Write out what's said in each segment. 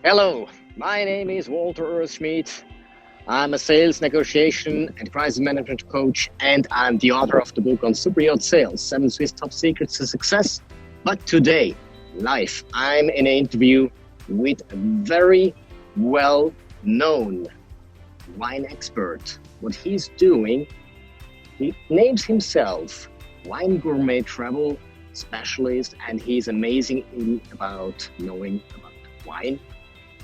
Hello, my name is Walter Earthschmidt. I'm a sales negotiation and crisis management coach, and I'm the author of the book on Superyacht sales, 7 Swiss top secrets to success. But today, live, I'm in an interview with a very well known wine expert. What he's doing, he names himself Wine Gourmet Travel Specialist, and he's amazing about knowing about wine,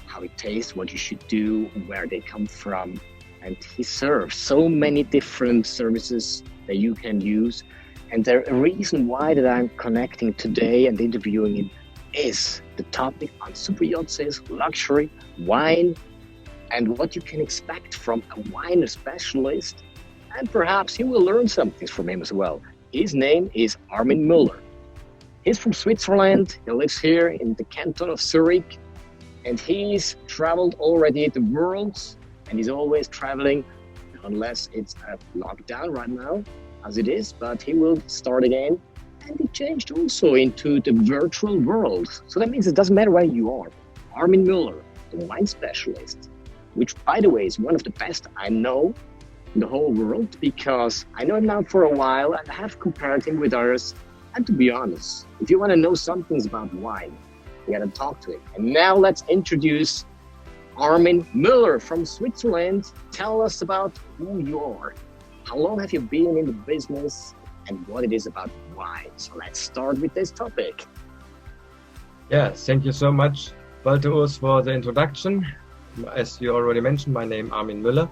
how it tastes, what you should do, where they come from. And he serves so many different services that you can use. And the reason why that I'm connecting today and interviewing him is the topic on super yacht sales, luxury, wine, and what you can expect from a wine specialist. And perhaps you will learn something from him as well. His name is Armin Müller. He's from Switzerland. He lives here in the canton of Zurich. And he's traveled already the world, and he's always traveling, unless it's a lockdown right now, as it is, but he will start again. And he changed also into the virtual world. So that means it doesn't matter where you are. Armin Müller, the wine specialist, which, by the way, is one of the best I know in the whole world, because I know him now for a while and I have compared him with others. And to be honest, if you want to know some things about wine, you gotta talk to him. And now let's introduce Armin Müller from Switzerland. Tell us about who you are. How long have you been in the business and what it is about wine? So let's start with this topic. Yeah, thank you so much, Walter Urs, for the introduction. As you already mentioned, my name is Armin Müller.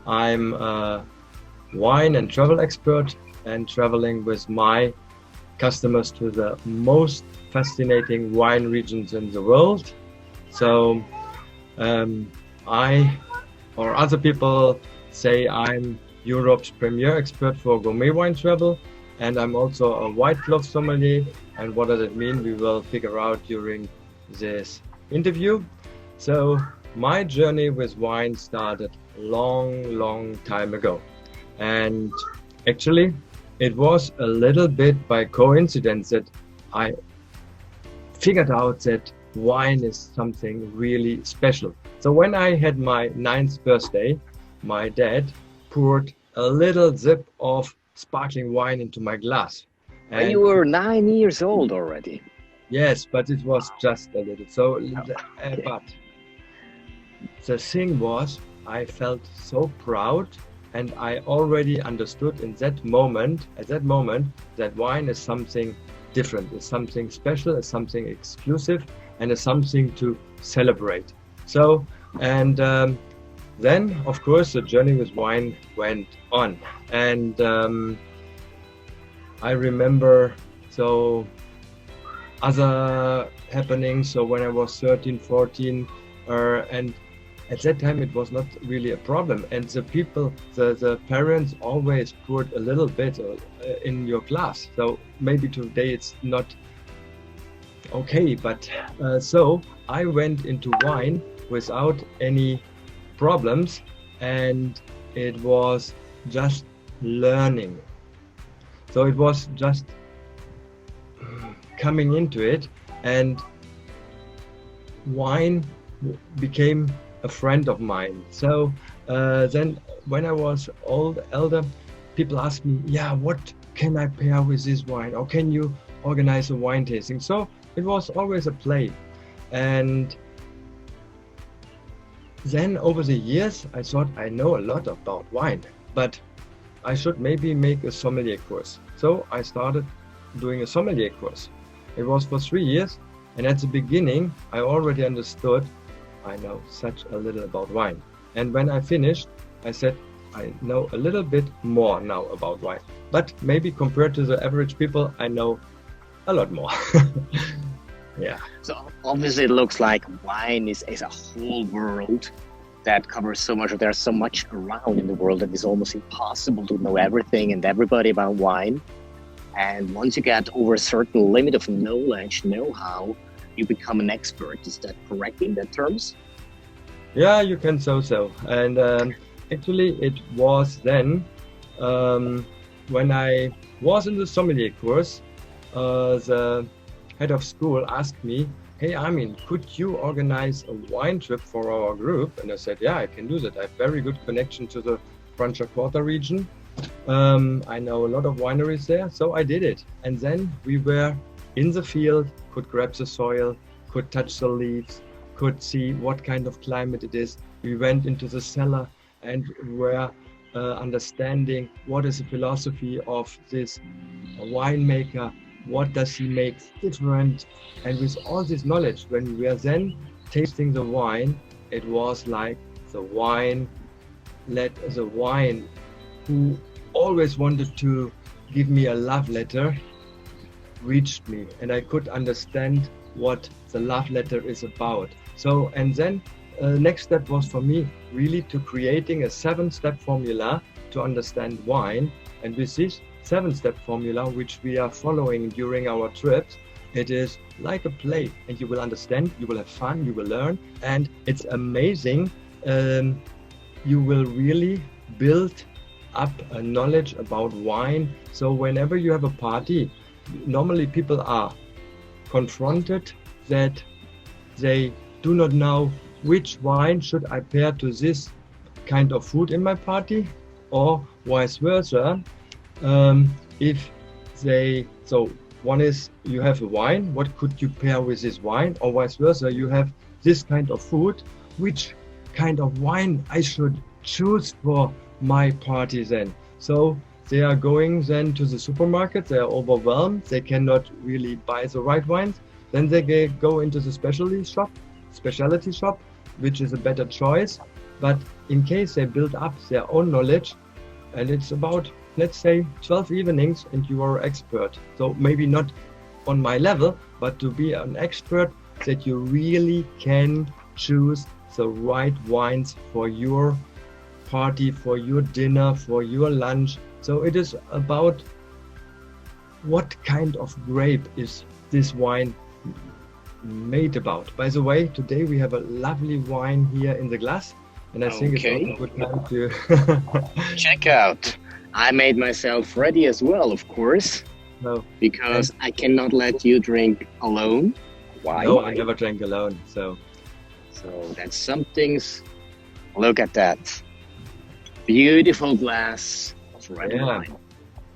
I'm a wine and travel expert and traveling with my customers to the most fascinating wine regions in the world. So I or other people say I'm Europe's premier expert for gourmet wine travel, and I'm also a white glove sommelier. And what does it mean? We will figure out during this interview. So my journey with wine started long time ago, and actually it was a little bit by coincidence that I figured out that wine is something really special. So when I had my 9th birthday, my dad poured a little sip of sparkling wine into my glass. And you were 9 years old already. Yes, but it was just a little. So, Okay. but the thing was, I felt so proud, and I already understood at that moment, that wine is something different, is something special, is something exclusive, and is something to celebrate. So, and then, of course, the journey with wine went on. And I remember other happenings. So when I was 13, 14, and at that time it was not really a problem. And the people, the parents always poured a little bit in your glass. So maybe today it's not okay, but so I went into wine without any problems, and it was just learning. So it was just coming into it, and wine became a friend of mine. So then when I was elder, people asked me, yeah, what can I pair with this wine? Or can you organize a wine tasting? So it was always a play. And then over the years, I thought I know a lot about wine, but I should maybe make a sommelier course. So I started doing a sommelier course. It was for 3 years, and at the beginning, I already understood I know such a little about wine. And when I finished, I said, I know a little bit more now about wine. But maybe compared to the average people, I know a lot more. Yeah. So obviously it looks like wine is a whole world that covers so much. There's so much around in the world that it's almost impossible to know everything and everybody about wine. And once you get over a certain limit of knowledge, know-how, you become an expert. Is that correct in that terms? Yeah, you can so. And actually it was then when I was in the sommelier course, the head of school asked me, hey Armin, could you organize a wine trip for our group? And I said, yeah, I can do that. I have very good connection to the Francia Quarter region. I know a lot of wineries there, so I did it. And then we were in the field, could grab the soil, could touch the leaves, could see what kind of climate it is. We went into the cellar and were understanding what is the philosophy of this winemaker, what does he make different. And with all this knowledge, when we were then tasting the wine, it was like the wine who always wanted to give me a love letter reached me, and I could understand what the love letter is about. So, and then next step was for me really to creating a 7-step formula to understand wine. And with this 7-step formula, which we are following during our trips, it is like a play, and you will understand, you will have fun, you will learn, and it's amazing. You will really build up a knowledge about wine. So whenever you have a party, normally people are confronted that they do not know which wine should I pair to this kind of food in my party, or vice versa. So one is you have a wine, what could you pair with this wine, or vice versa, you have this kind of food, which kind of wine I should choose for my party then. So they are going then to the supermarket, they are overwhelmed, they cannot really buy the right wines. Then they go into the specialty shop, which is a better choice. But in case they build up their own knowledge, and it's about, let's say, 12 evenings, and you are an expert. So maybe not on my level, but to be an expert that you really can choose the right wines for your party, for your dinner, for your lunch. So it is about what kind of grape is this wine made about. By the way, today we have a lovely wine here in the glass, and I think it's also a good time to check out. I made myself ready as well, of course, because I cannot let you drink alone. Why? No, I never drank alone. So that's some things. Look at that beautiful glass of red wine.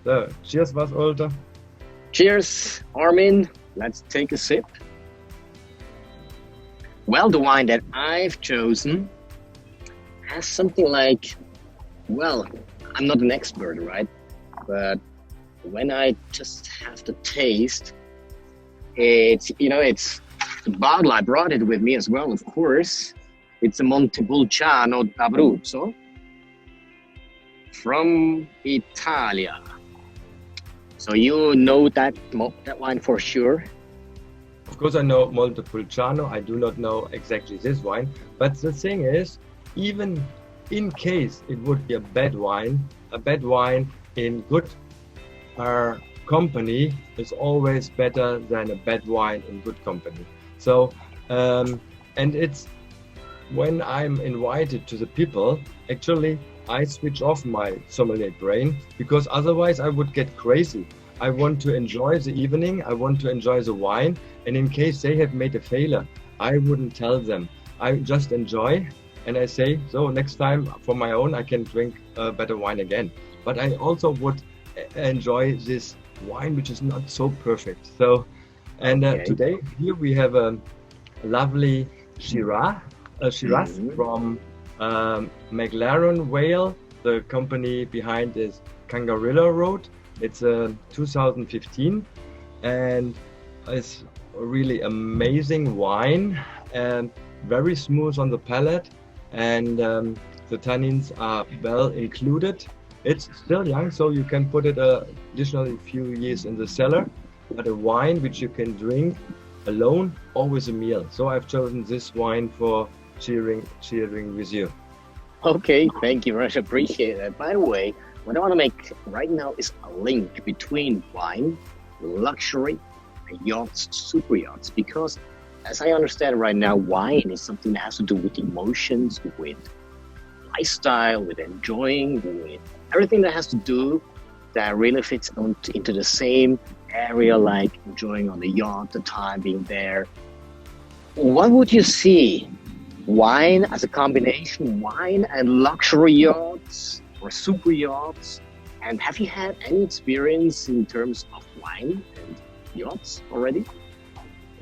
So cheers, was Older. Cheers, Armin. Let's take a sip. Well, the wine that I've chosen has something like, well, I'm not an expert, right? But when I just have the taste, it's the bottle. I brought it with me as well, of course. It's a Montepulciano d'Abruzzo from Italia. So you know that wine for sure? Of course I know Montepulciano. I do not know exactly this wine. But the thing is, even in case it would be a bad wine in good company is always better than a bad wine in good company. So, and it's when I'm invited to the people, actually I switch off my sommelier brain, because otherwise I would get crazy. I want to enjoy the evening, I want to enjoy the wine, and in case they have made a failure, I wouldn't tell them. I just enjoy, and I say, so next time for my own I can drink better wine again. But I also would enjoy this wine which is not so perfect. So, and today here we have a lovely Shiraz from McLaren Vale. The company behind is Kangarilla Road. It's a 2015, and it's a really amazing wine and very smooth on the palate, and the tannins are well included. It's still young, so you can put it additionally few years in the cellar, but a wine which you can drink alone or with a meal. So I've chosen this wine for cheering with you. Okay, thank you very much. Appreciate that. By the way, what I want to make right now is a link between wine, luxury, and yachts, super yachts, because as I understand right now, wine is something that has to do with emotions, with lifestyle, with enjoying, with everything that has to do that really fits into the same area, like enjoying on the yacht, the time being there. What would you see? Wine as a combination, wine and luxury yachts or super yachts? And have you had any experience in terms of wine and yachts already?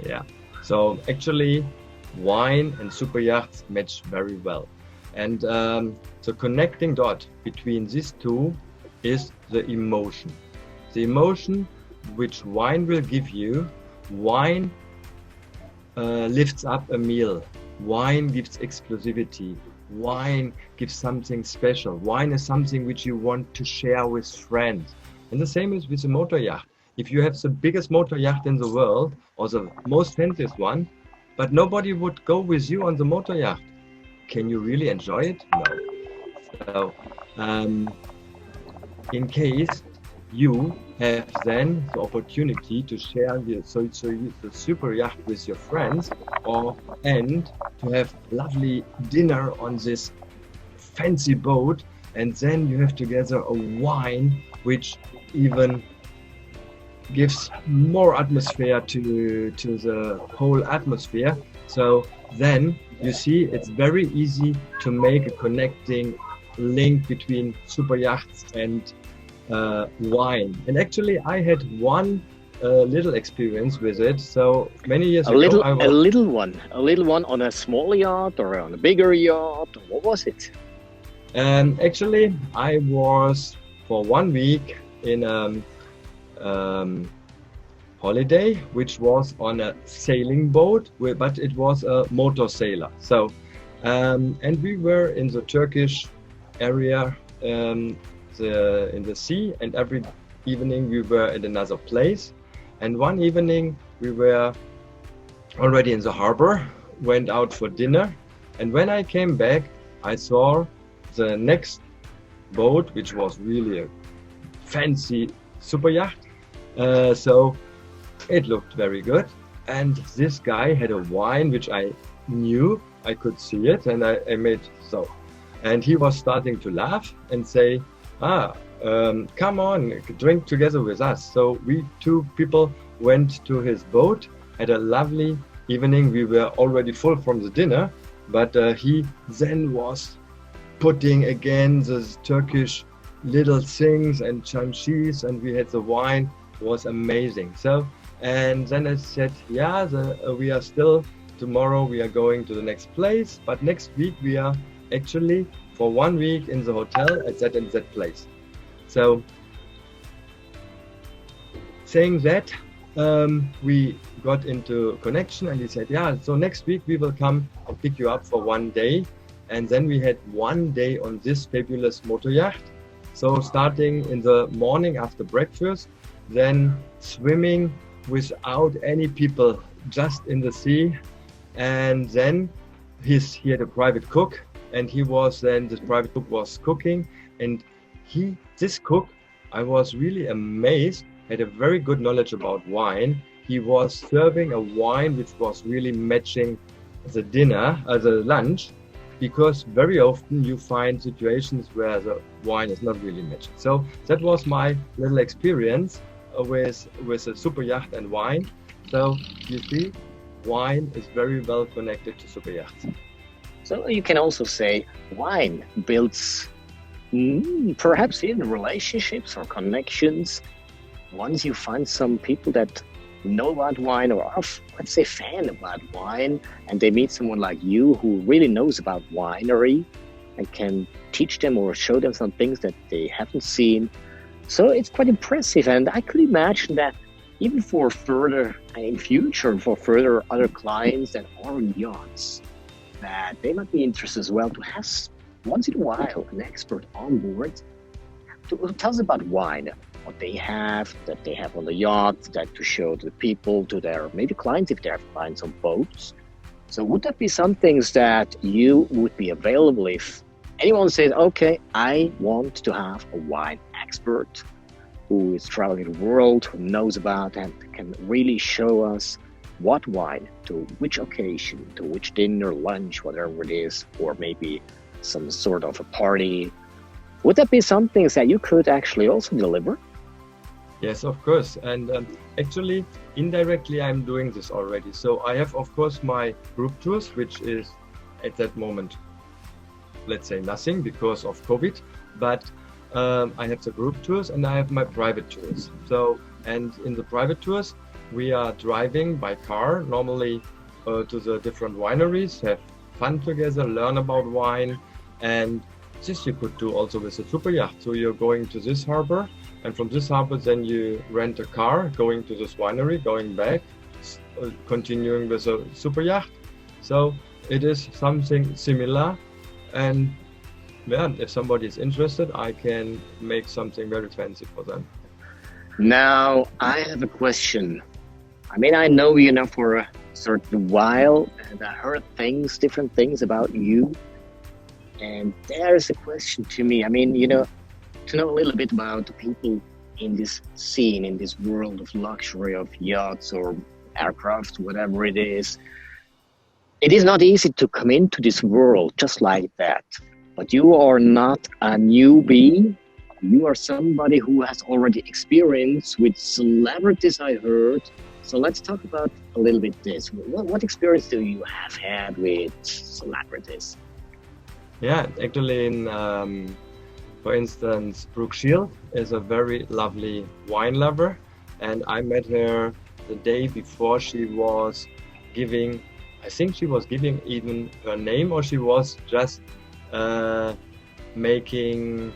Yeah. So actually, wine and super yachts match very well. And the connecting dot between these two is the emotion. The emotion which wine will give you. Wine lifts up a meal. Wine gives exclusivity. Wine gives something special. Wine is something which you want to share with friends. And the same is with a motor yacht. If you have the biggest motor yacht in the world, or the most fanciest one, but nobody would go with you on the motor yacht, can you really enjoy it? No. So, in case you have then the opportunity to share the super yacht with your friends, and to have lovely dinner on this fancy boat, and then you have together a wine which even gives more atmosphere to the whole atmosphere. So then you see it's very easy to make a connecting link between super yachts and wine. And actually I had one little experience with it. So many years ago, a little one on a small yacht or on a bigger yacht. What was it? Actually, I was for 1 week in a holiday, which was on a sailing boat, but it was a motor sailor. So, and we were in the Turkish area, in the sea, and every evening we were at another place. And one evening we were already in the harbor, went out for dinner, and when I came back, I saw the next boat, which was really a fancy super yacht. So it looked very good. And this guy had a wine which I knew, I could see it, and I made so. And he was starting to laugh and say, come on, drink together with us. So we two people went to his boat, had a lovely evening. We were already full from the dinner, but he then was putting again the Turkish little things and chanchis, and we had the wine. It was amazing. So, and then I said, yeah, we are still, tomorrow we are going to the next place, but next week we are actually for 1 week in the hotel at that and that place. So, saying that, we got into connection, and he said, yeah, so next week we will come and pick you up for 1 day. And then we had 1 day on this fabulous motor yacht. So starting in the morning after breakfast, then swimming without any people, just in the sea. And then he had a private cook, and this private cook was cooking. And this cook, I was really amazed, had a very good knowledge about wine. He was serving a wine which was really matching the dinner, the lunch, because very often you find situations where the wine is not really matching. So that was my little experience with a super yacht and wine. So you see, wine is very well connected to super yachts. So you can also say wine builds perhaps even relationships or connections. Once you find some people that know about wine or are, let's say, fan about wine, and they meet someone like you who really knows about winery and can teach them or show them some things that they haven't seen. So it's quite impressive, and I could imagine that even for further in future, for further other clients that are in yachts, that they might be interested as well to have once in a while an expert on board to tell us about wine, what they have, that they have on the yacht, that to show to the people, to their maybe clients if they have clients on boats. So would that be some things that you would be available if anyone says, okay, I want to have a wine expert who is traveling the world, who knows about and can really show us what wine, to which occasion, to which dinner, lunch, whatever it is, or maybe some sort of a party. Would that be some things that you could actually also deliver? Yes, of course. And actually, indirectly, I'm doing this already. So I have, of course, my group tours, which is at that moment, let's say nothing because of COVID. But I have the group tours and I have my private tours. So, and in the private tours, we are driving by car, normally to the different wineries, have fun together, learn about wine. And this you could do also with a super yacht. So you're going to this harbor, and from this harbor, then you rent a car, going to this winery, going back, continuing with a super yacht. So it is something similar. And yeah, if somebody is interested, I can make something very fancy for them. Now, I have a question. I mean, I know you now for a certain while, and I heard different things about you. And there's a question to me. I mean, to know a little bit about the people in this scene, in this world of luxury, of yachts or aircraft, whatever it is. It is not easy to come into this world just like that. But you are not a newbie. You are somebody who has already experience with celebrities, I heard. So let's talk about a little bit this. What experience do you have had with celebrities? Yeah, actually, for instance, Brooke Shield is a very lovely wine lover, and I met her the day before she was giving, I think she was giving even her name, or she was just making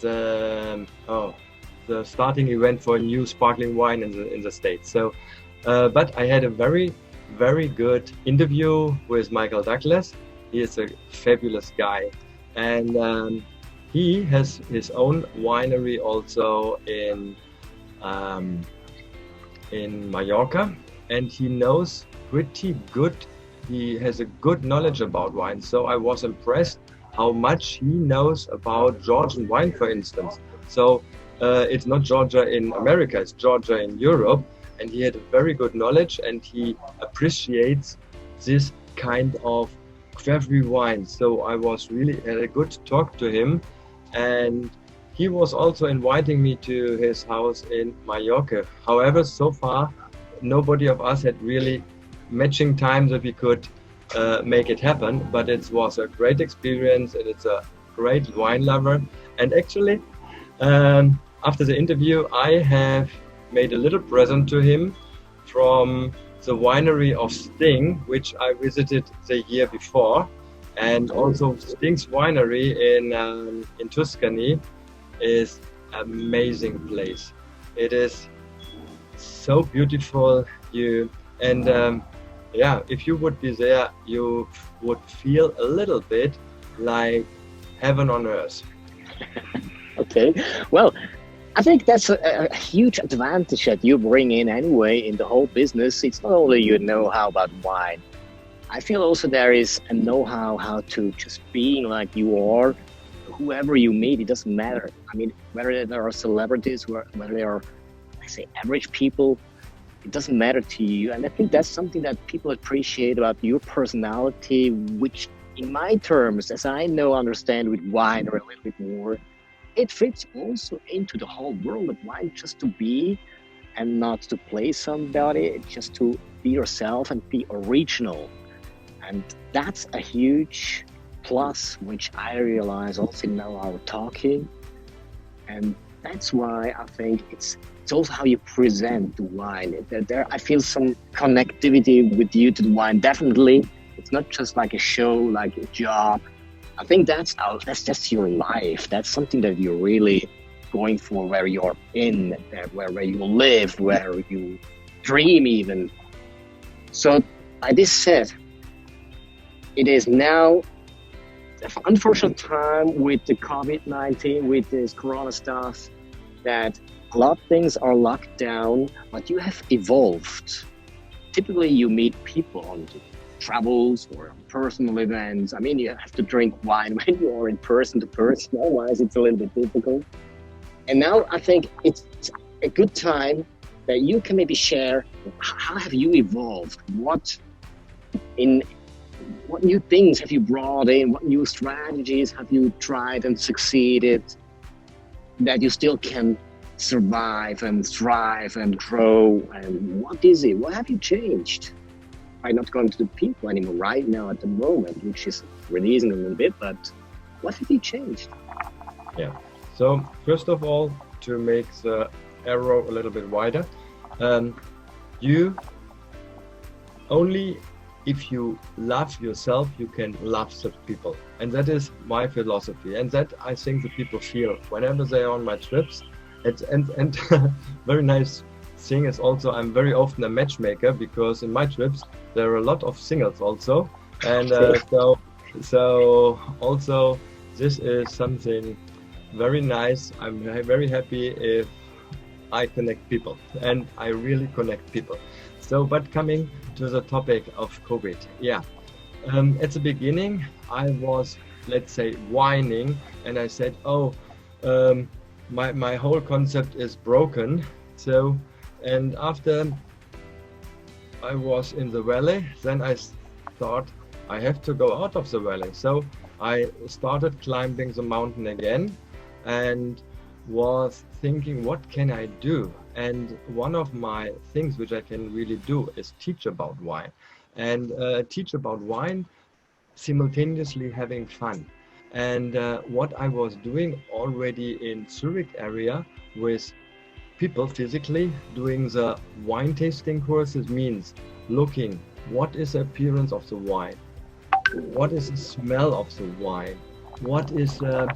the starting event for a new sparkling wine in the States. So, but I had a very, very good interview with Michael Douglas. He is a fabulous guy, and he has his own winery also in Mallorca, and he knows pretty good. He has a good knowledge about wine. So I was impressed how much he knows about Georgian wine, for instance. So it's not Georgia in America, it's Georgia in Europe, and he had a very good knowledge, and he appreciates this kind of Qvevri wine. So I was really had a good talk to him, and he was also inviting me to his house in Mallorca. However, so far nobody of us had really matching time that we could make it happen, but it was a great experience, and it's a great wine lover. And actually, after the interview, I have made a little present to him from the winery of Sting, which I visited the year before, and also Sting's winery in Tuscany is an amazing place. It is so beautiful. If you would be there, you would feel a little bit like heaven on earth. Okay, well, I think that's a huge advantage that you bring in anyway in the whole business. It's not only you know how about wine. I feel also there is a know-how how to just being like you are, whoever you meet, it doesn't matter. I mean, whether there are celebrities, whether they are, I say, average people, it doesn't matter to you. And I think that's something that people appreciate about your personality, which in my terms, as I understand with wine or a little bit more, it fits also into the whole world of wine, just to be and not to play somebody, just to be yourself and be original. And that's a huge plus, which I realize also now our talking. And that's why I think it's also how you present the wine. There, I feel some connectivity with you to the wine. Definitely, it's not just like a show, like a job. I think that's just your life. That's something that you're really going for, where you're in, where you live, where you dream even. So, by this said, it is now an unfortunate time with the COVID-19, with this Corona stuff, that a lot of things are locked down, but you have evolved. Typically, you meet people on travels or personal events. I mean, you have to drink wine when you are in person to person, otherwise it's a little bit difficult. And now I think it's a good time that you can maybe share how have you evolved? What new things have you brought in? What new strategies have you tried and succeeded that you still can survive and thrive and grow? And what is it? What have you changed by not going to the people anymore right now at the moment, which is releasing a little bit, but what have you changed? Yeah. So first of all, to make the arrow a little bit wider, you only if you love yourself, you can love the people. And that is my philosophy. And that I think the people feel whenever they are on my trips. And very nice thing is also I'm very often a matchmaker, because in my trips there are a lot of singles also. And so also this is something very nice. I'm very happy if I connect people, and I really connect people. So, but coming to the topic of COVID, yeah. At the beginning, I was, let's say, whining, and I said, "Oh, my whole concept is broken." So, and after I was in the valley, then I thought I have to go out of the valley. So I started climbing the mountain again, and was thinking, what can I do? And one of my things which I can really do is teach about wine, and teach about wine simultaneously having fun. And what I was doing already in Zurich area with people physically doing the wine tasting courses means looking what is the appearance of the wine, what is the smell of the wine, what is the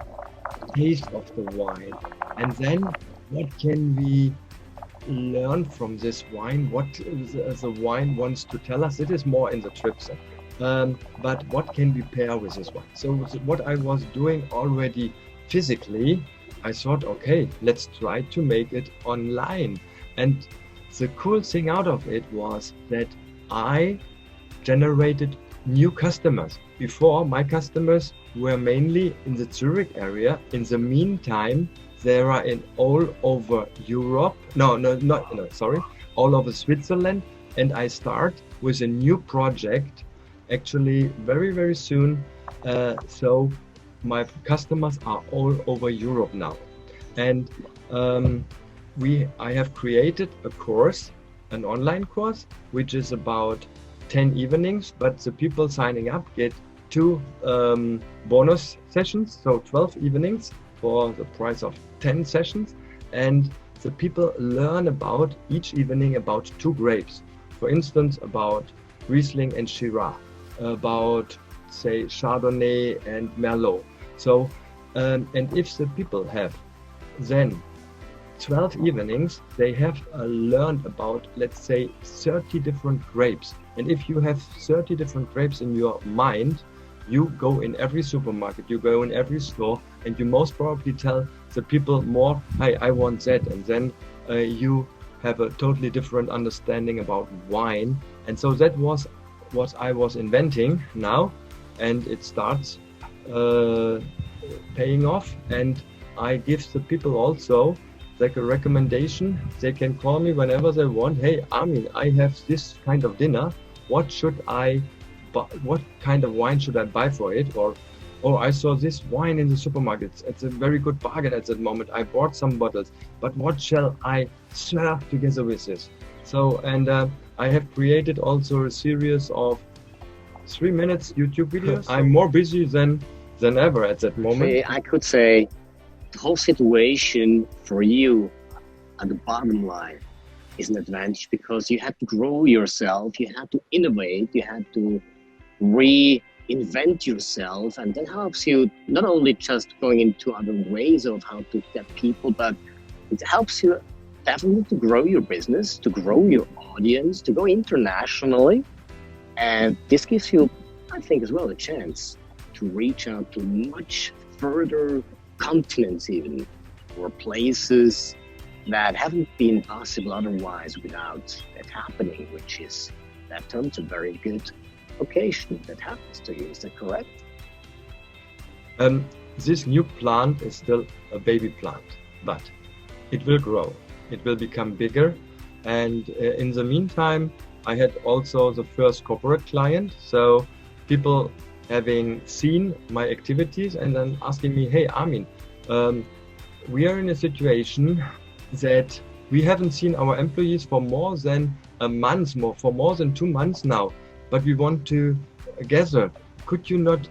taste of the wine, and then what can we learn from this wine, what the wine wants to tell us. It is more in the trips, but what can we pair with this wine? So what I was doing already physically, I thought, okay, let's try to make it online. And the cool thing out of it was that I generated new customers. Before, my customers were mainly in the Zurich area. In the meantime, there are in all over Europe, all over Switzerland. And I start with a new project actually very, very soon. So my customers are all over Europe now. And I have created a course, an online course, which is about 10 evenings, but the people signing up get 2 bonus sessions, so 12 evenings for the price of 10 sessions. And the people learn about each evening about 2 grapes. For instance, about Riesling and Shiraz, about, say, Chardonnay and Merlot. So, and if the people have then 12 evenings, they have learned about, let's say, 30 different grapes. And if you have 30 different grapes in your mind, you go in every supermarket, you go in every store, and you most probably tell the people more, hey, I want that. And then you have a totally different understanding about wine. And so that was what I was inventing now, and it starts paying off. And I give the people also like a recommendation. They can call me whenever they want. Hey, Armin, I have this kind of dinner. What kind of wine should I buy for it? Or I saw this wine in the supermarket. It's a very good bargain at that moment. I bought some bottles, but what shall I serve together with this? So, and I have created also a series of 3 minutes YouTube videos. I'm more busy than ever at that moment. I could say the whole situation for you at the bottom line is an advantage, because you have to grow yourself, you have to innovate, you have to reinvent yourself, and that helps you not only just going into other ways of how to get people, but it helps you definitely to grow your business, to grow your audience, to go internationally. And this gives you, I think, as well a chance to reach out to much further continents even, or places that haven't been possible otherwise without that happening, which is, that terms a very good occasion that happens to you. Is that correct? This new plant is still a baby plant, but it will grow. It will become bigger. And in the meantime, I had also the first corporate client. So people having seen my activities and then asking me, hey, Armin, we are in a situation that we haven't seen our employees for more than a month, for more than 2 months now, but we want to gather. Could you not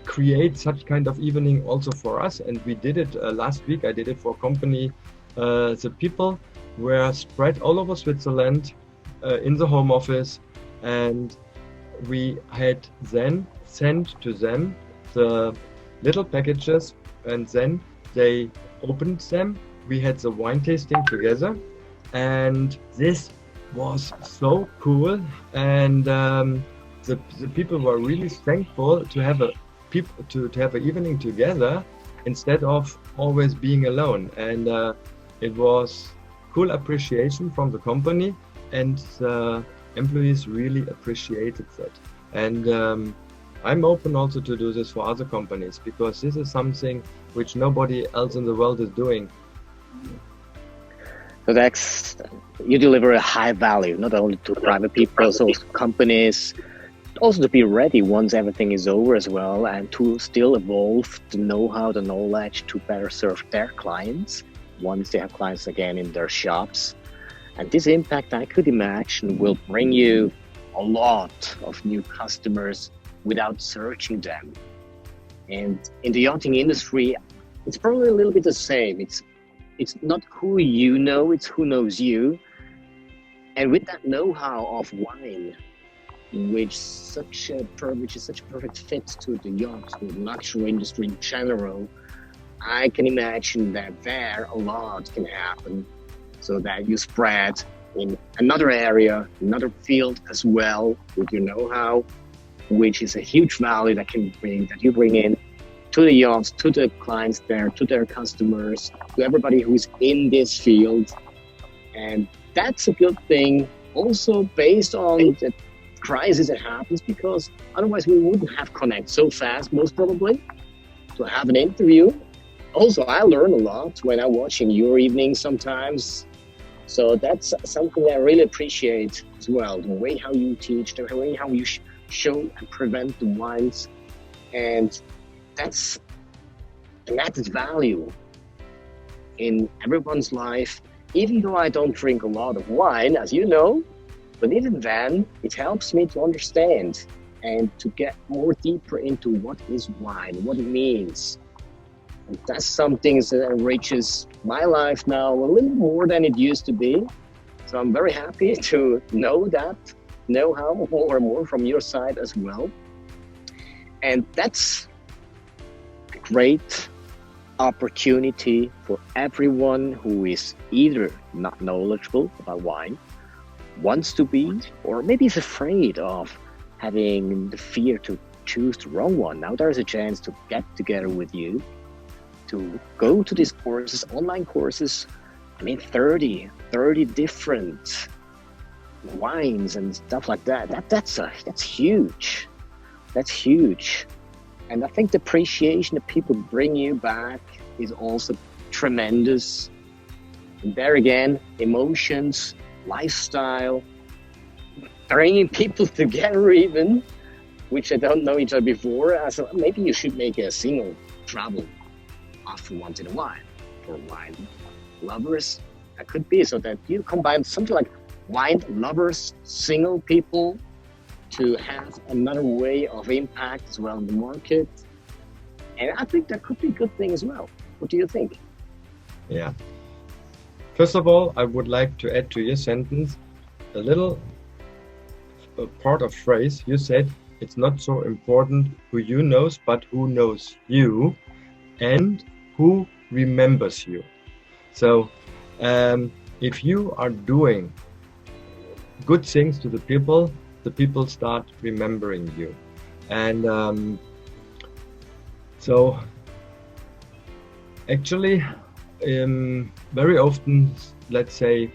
create such kind of evening also for us? And we did it last week. I did it for a company. The people were spread all over Switzerland in the home office, and we had then sent to them the little packages, and then they opened them. We had the wine tasting together, and this was so cool. And the people were really thankful to have an evening together instead of always being alone. And it was cool appreciation from the company, and the employees really appreciated that. And I'm open also to do this for other companies, because this is something which nobody else in the world is doing. So you deliver a high value, not only to private people, also to companies, also to be ready once everything is over as well, and to still evolve the know-how, the knowledge to better serve their clients once they have clients again in their shops. And this impact, I could imagine, will bring you a lot of new customers without searching them. And in the yachting industry, it's probably a little bit the same. It's not who you know, it's who knows you. And with that know-how of wine, which is such a perfect fit to the yacht, to the luxury industry in general, I can imagine that there a lot can happen, so that you spread in another area, another field as well with your know-how, which is a huge value that you bring in to the yachts, to the clients there, to their customers, to everybody who's in this field. And that's a good thing, also based on the crisis that happens, because otherwise we wouldn't have connect so fast, most probably, to have an interview. Also, I learn a lot when I'm watching your evenings sometimes. So that's something that I really appreciate as well, the way how you teach, the way how you show and prevent the wines. And that's an added value in everyone's life. Even though I don't drink a lot of wine, as you know, but even then, it helps me to understand and to get more deeper into what is wine, what it means. And that's something that enriches my life now a little more than it used to be. So I'm very happy to know how more and more from your side as well. And that's a great opportunity for everyone who is either not knowledgeable about wine, wants to be, or maybe is afraid of having the fear to choose the wrong one. Now there's a chance to get together with you, to go to these courses, online courses. I mean, 30 different wines and stuff like that. That's huge. That's huge. And I think the appreciation that people bring you back is also tremendous. And there again, emotions, lifestyle, bringing people together even, which I don't know each other before. So maybe you should make a single travel offer once in a while for wine lovers. That could be, so that you combine something like wine lovers, single people, to have another way of impact as well in the market. And I think that could be a good thing as well. What do you think? Yeah. First of all, I would like to add to your sentence a little part of phrase. You said it's not so important who you knows, but who knows you and who remembers you. So if you are doing good things to the people start remembering you. And so actually very often, let's say,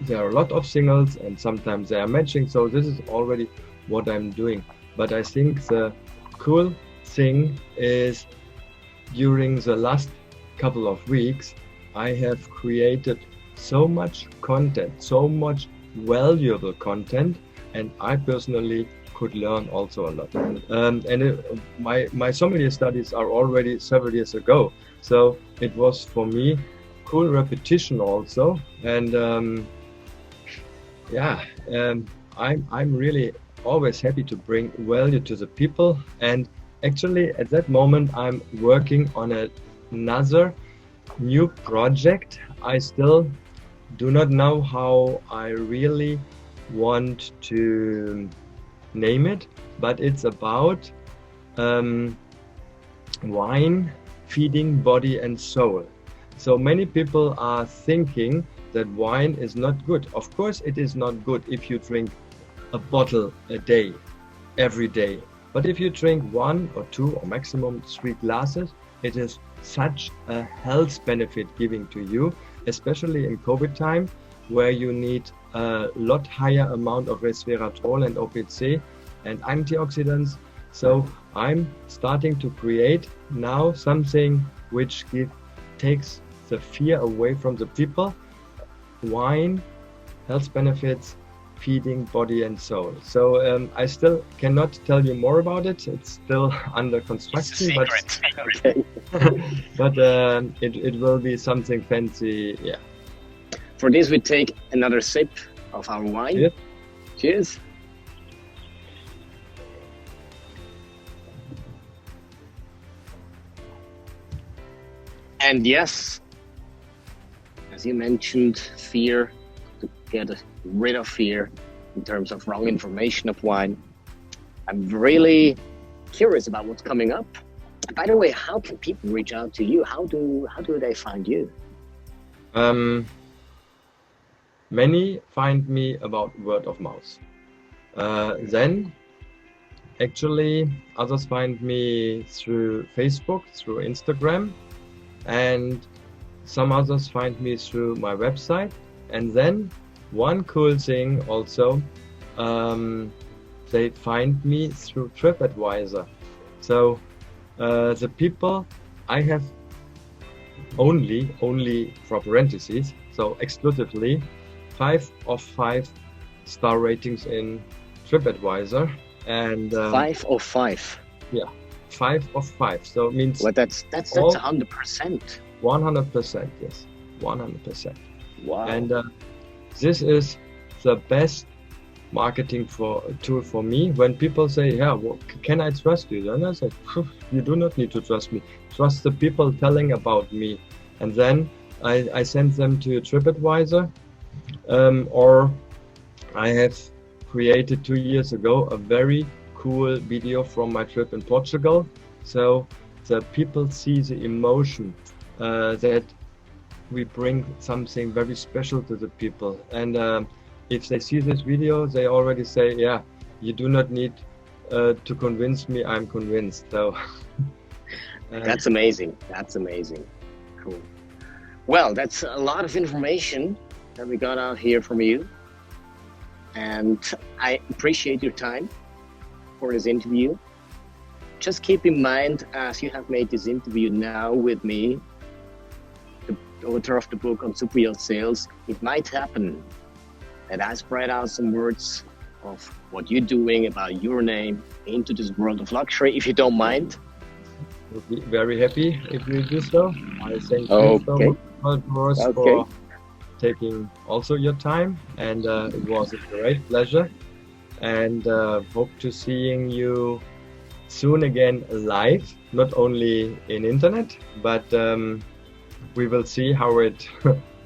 there are a lot of singles and sometimes they are matching, so this is already what I'm doing. But I think the cool thing is, during the last couple of weeks, I have created so much content, so much valuable content, and I personally could learn also a lot. My sommelier studies are already several years ago, so it was for me cool repetition also. And I'm really always happy to bring value to the people. And actually, at that moment, I'm working on another new project. I still do not know how I really want to name it, but it's about wine feeding body and soul. So many people are thinking that wine is not good. Of course, it is not good if you drink a bottle a day, every day. But if you drink 1 or 2 or maximum 3 glasses, it is such a health benefit giving to you, especially in COVID time, where you need a lot higher amount of resveratrol and OPC and antioxidants. So I'm starting to create now something which takes the fear away from the people. Wine, health benefits, feeding body and soul. So I still cannot tell you more about it. It's still under construction. It's a secret. But it will be something fancy. Yeah. For this, we take another sip of our wine. Cheers. Cheers. And yes, as you mentioned, fear, to get rid of fear in terms of wrong information of wine. I'm really curious about what's coming up. By the way, how can people reach out to you? How do they find you? Many find me about word of mouth. Then actually others find me through Facebook, through Instagram, and some others find me through my website. And then one cool thing also, they find me through TripAdvisor. So the people I have only for parentheses, so exclusively 5 of 5 star ratings in TripAdvisor. And 5 of 5. Yeah, 5 of 5. So it means well, that's 100%. 100%, yes, 100%. Wow. And this is the best marketing tool for me. When people say, yeah, well, can I trust you? Then I say, you do not need to trust me. Trust the people telling about me. And then I send them to TripAdvisor, or I have created 2 years ago a very cool video from my trip in Portugal. So the people see the emotion that we bring something very special to the people. And if they see this video, they already say, yeah, you do not need to convince me, I'm convinced. So that's amazing. That's amazing. Cool. Well, that's a lot of information that we got out here from you. And I appreciate your time for this interview. Just keep in mind, as you have made this interview now with me, the author of the book on super yacht sales, it might happen that I spread out some words of what you're doing about your name into this world of luxury, if you don't mind. We'll be very happy if you do so. I thank you so much for taking also your time, and it was a great pleasure, and hope to seeing you soon again live, not only in internet, but we will see how it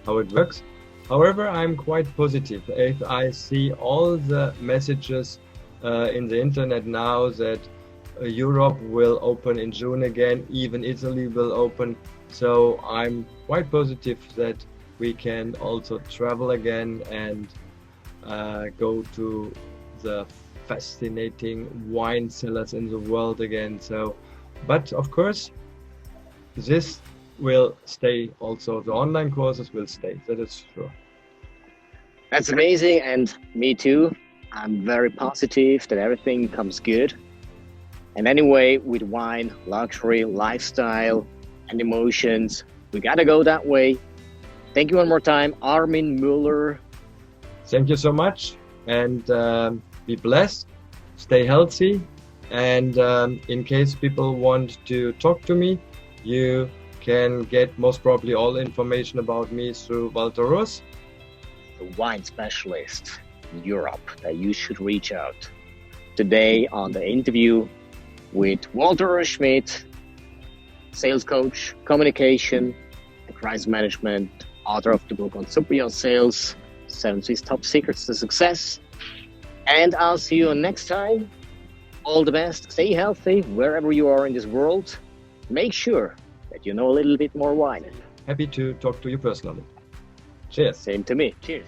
how it works. However, I'm quite positive. If I see all the messages in the internet now that Europe will open in June again, even Italy will open, so I'm quite positive that we can also travel again and go to the fascinating wine cellars in the world again. So, but of course, this will stay also. The online courses will stay, that is sure. That's amazing, and me too. I'm very positive that everything comes good. And anyway, with wine, luxury, lifestyle, and emotions, we gotta go that way. Thank you one more time, Armin Müller. Thank you so much, and be blessed, stay healthy, and in case people want to talk to me, you can get most probably all information about me through Walter Rus. The wine specialist in Europe that you should reach out. Today on the interview with Walter Schmidt, sales coach, communication, and crisis management, author of the book on Superyacht sales, 7 Swiss top secrets to success. And I'll see you next time. All the best. Stay healthy wherever you are in this world. Make sure that you know a little bit more wine. Happy to talk to you personally. Cheers. Same to me. Cheers.